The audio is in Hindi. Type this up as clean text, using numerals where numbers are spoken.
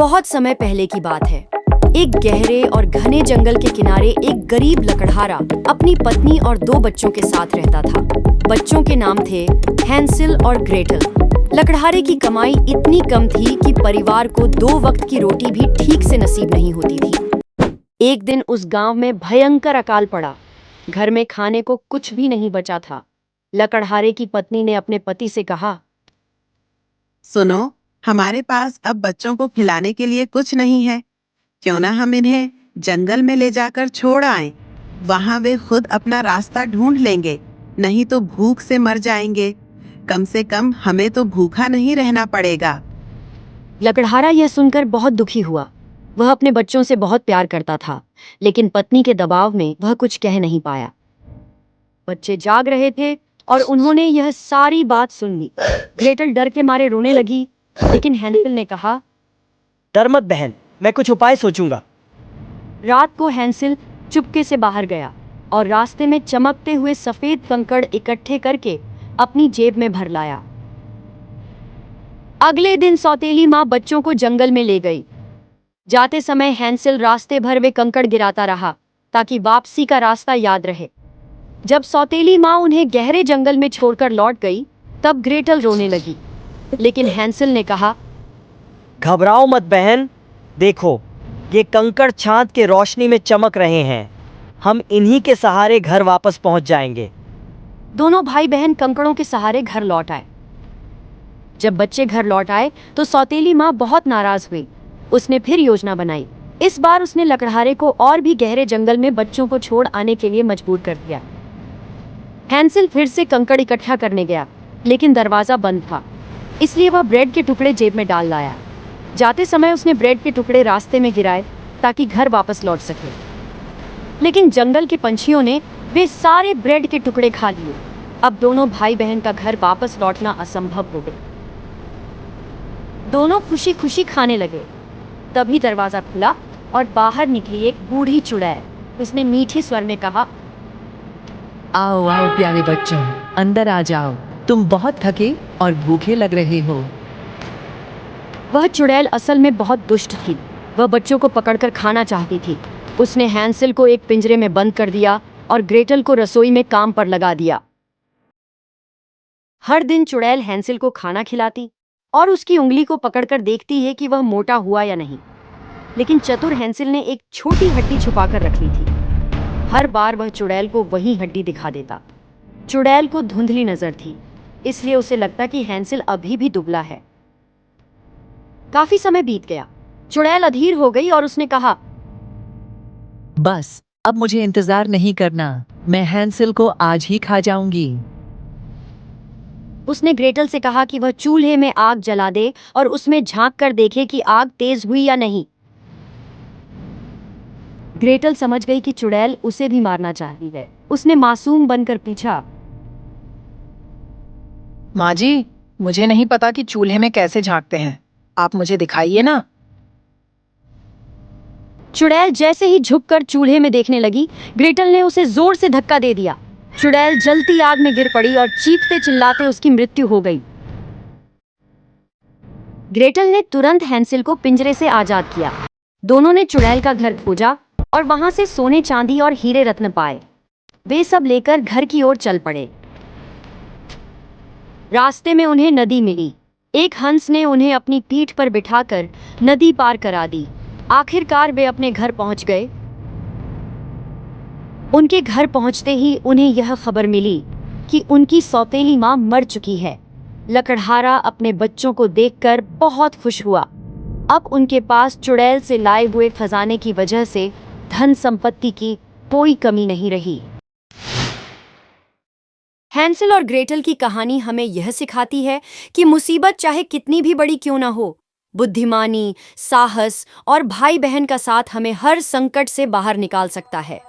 बहुत समय पहले की बात है। एक गहरे और घने जंगल के किनारे एक गरीब लकड़हारा अपनी पत्नी और 2 बच्चों के साथ रहता था। बच्चों के नाम थे हैंसिल और ग्रेटल। लकड़हारे की कमाई इतनी कम थी कि परिवार को 2 वक्त की रोटी भी ठीक से नसीब नहीं होती थी। एक दिन उस गांव में भयंकर अकाल पड़ा। घर में खाने को कुछ भी नहीं बचा था। लकड़हारे की पत्नी ने अपने पति से कहा, सुनो, हमारे पास अब बच्चों को खिलाने के लिए कुछ नहीं है। क्यों ना हम इन्हें जंगल में ले जाकर छोड़ आएं। वहां वे खुद अपना रास्ता ढूंढ लेंगे, नहीं तो भूख से मर जाएंगे। कम से कम हमें तो भूखा नहीं रहना पड़ेगा। लकड़हारा यह सुनकर बहुत दुखी हुआ। वह अपने बच्चों से बहुत प्यार करता था, लेकिन पत्नी के दबाव में वह कुछ कह नहीं पाया। बच्चे जाग रहे थे और उन्होंने यह सारी बात सुन ली। ग्रेटल डर के मारे रोने लगी, लेकिन हैंसिल ने कहा, डर मत बहन, मैं कुछ उपाय सोचूंगा। रात को हैंसिल चुपके से बाहर गया और रास्ते में चमकते हुए सफेद कंकड़ इकट्ठे करके अपनी जेब में भर लाया। अगले दिन सौतेली माँ बच्चों को जंगल में ले गई। जाते समय हैंसिल रास्ते भर वे कंकड़ गिराता रहा ताकि वापसी का रास्ता याद रहे। जब सौतेली माँ उन्हें गहरे जंगल में छोड़कर लौट गई, तब ग्रेटल रोने लगी, लेकिन हैंसिल ने कहा, घबराओ मत बहन, देखो ये कंकड़ चांद के रोशनी में चमक रहे हैं। हम इन्हीं के सहारे घर वापस पहुंच जाएंगे। दोनों भाई बहन कंकड़ों के सहारे घर लौट आए। जब बच्चे घर लौट आए तो सौतेली माँ बहुत नाराज हुई। उसने फिर योजना बनाई। इस बार उसने लकड़हारे को और भी गहरे जंगल में बच्चों को छोड़ आने के लिए मजबूर कर दिया। हैंसिल फिर से कंकड़ इकट्ठा करने गया, लेकिन दरवाजा बंद था, इसलिए वह ब्रेड के टुकड़े जेब में डाल लाया। जाते समय उसने ब्रेड के टुकड़े रास्ते में गिराए ताकि घर वापस लौट सके, लेकिन जंगल के पंछियों ने वे सारे ब्रेड के टुकड़े खा लिए। अब दोनों भाई बहन का घर वापस लौटना असंभव हो गया। दोनों खुशी खुशी खाने लगे। तभी दरवाजा खुला और बाहर निकली एक बूढ़ी चुड़ैल। उसने मीठे स्वर में कहा, आओ आओ प्यारे बच्चों, अंदर आ जाओ। तुम बहुत थके और भूखे लग रहे हो। वह चुड़ैल असल में बहुत दुष्ट थी। वह बच्चों को पकड़कर खाना चाहती थी। उसने हैंसिल को एक पिंजरे में बंद कर दिया और ग्रेटल को रसोई में काम पर लगा दिया। हर दिन चुड़ैल हैंसिल को खाना खिलाती और उसकी उंगली को पकड़कर देखती है कि वह मोटा हुआ या नहीं। लेकिन चतुर हैंसिल ने एक छोटी हड्डी छुपाकर रख ली थी। हर बार वह चुड़ैल को वही हड्डी दिखा देता। चुड़ैल को धुंधली नजर थी, इसलिए उसे लगता कि हैंसिल अभी भी दुबला है। काफी समय बीत गया। चुड़ैल अधीर हो गई और उसने कहा, बस अब मुझे इंतजार नहीं करना, मैं हैंसिल को आज ही खा जाऊंगी। उसने ग्रेटल से कहा कि वह चूल्हे में आग जला दे और उसमें झांक कर देखे कि आग तेज हुई या नहीं। ग्रेटल समझ गई कि चुड़ैल उसे भी मारना चाहती है। उसने मासूम बनकर पूछा, माँ जी, मुझे नहीं पता कि चूल्हे में कैसे झांकते हैं, आप मुझे दिखाइए ना। चुड़ैल जैसे ही झुककर चूल्हे में देखने लगी, ग्रेटल ने उसे जोर से धक्का दे दिया। चुड़ैल जलती आग में गिर पड़ी और चीखते चिल्लाते उसकी मृत्यु हो गई। ग्रेटल ने तुरंत हैंसिल को पिंजरे से आजाद किया। दोनों ने चुड़ैल का घर खोजा और वहां से सोने चांदी और हीरे रत्न पाए। वे सब लेकर घर की ओर चल पड़े। रास्ते में उन्हें नदी मिली। एक हंस ने उन्हें अपनी पीठ पर बिठाकर नदी पार करा दी। आखिरकार वे अपने घर पहुंच गए। उनके घर पहुंचते ही उन्हें यह खबर मिली कि उनकी सौतेली माँ मर चुकी है। लकड़हारा अपने बच्चों को देखकर बहुत खुश हुआ। अब उनके पास चुड़ैल से लाए हुए खजाने की वजह से धन संपत्ति की कोई कमी नहीं रही। हैंसिल और ग्रेटल की कहानी हमें यह सिखाती है कि मुसीबत चाहे कितनी भी बड़ी क्यों ना हो, बुद्धिमानी, साहस और भाई बहन का साथ हमें हर संकट से बाहर निकाल सकता है।